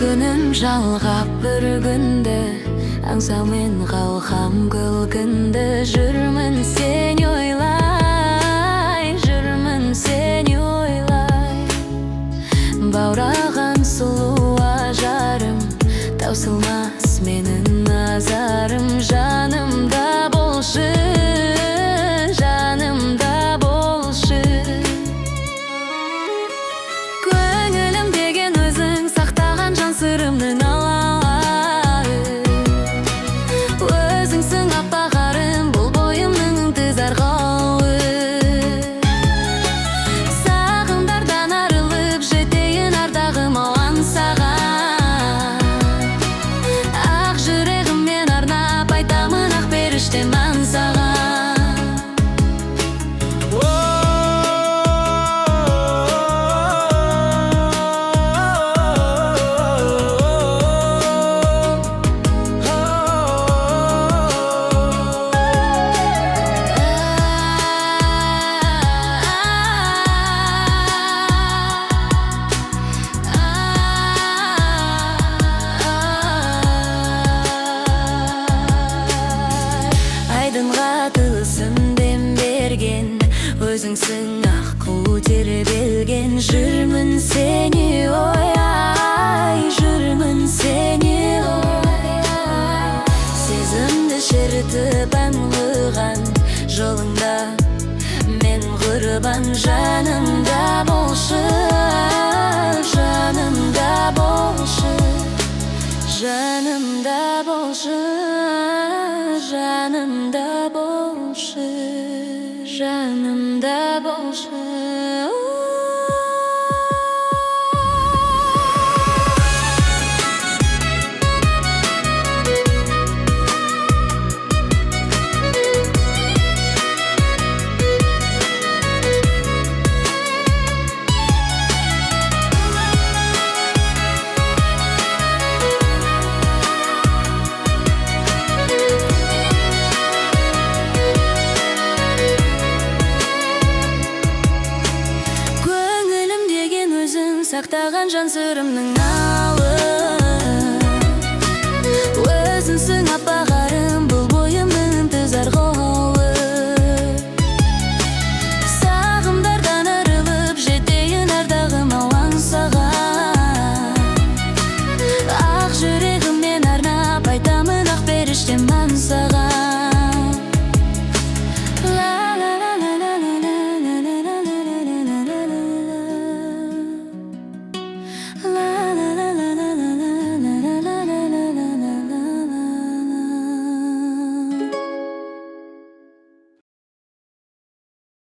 күнім жалғап бір күнді, аңсаумен қалқам күлкінді. Жүрмін сен ойлай, жүрмін сен ойлай. Баураған сұлу ажарым, таусылмас менің назарым. Жанымда болшы, жанымда болшы. Көңілім деген өзің сақтаған жан сырымның алалы. Өзіңсің аппақ арым, бұл бойымның ынтыз арқауы. Сағымдардан арылып жетейін ардағым алған саған. Ақ жүрегіммен арнап айтамын ақ періштемін саған. Айдынға тылсым дем берген, өзіңсің ақ қу тербелген. Жүрмін сені ояй, жүрмін сені ояй. Сезімді шертіп аңғыған жолыңда мен құрбан. Жанымда болшы, жанымда болшы, жанымда болшы, жанымда болшы, жанымда болшы. Сақтаған жан сырымның алы. Өзіңсің аппақ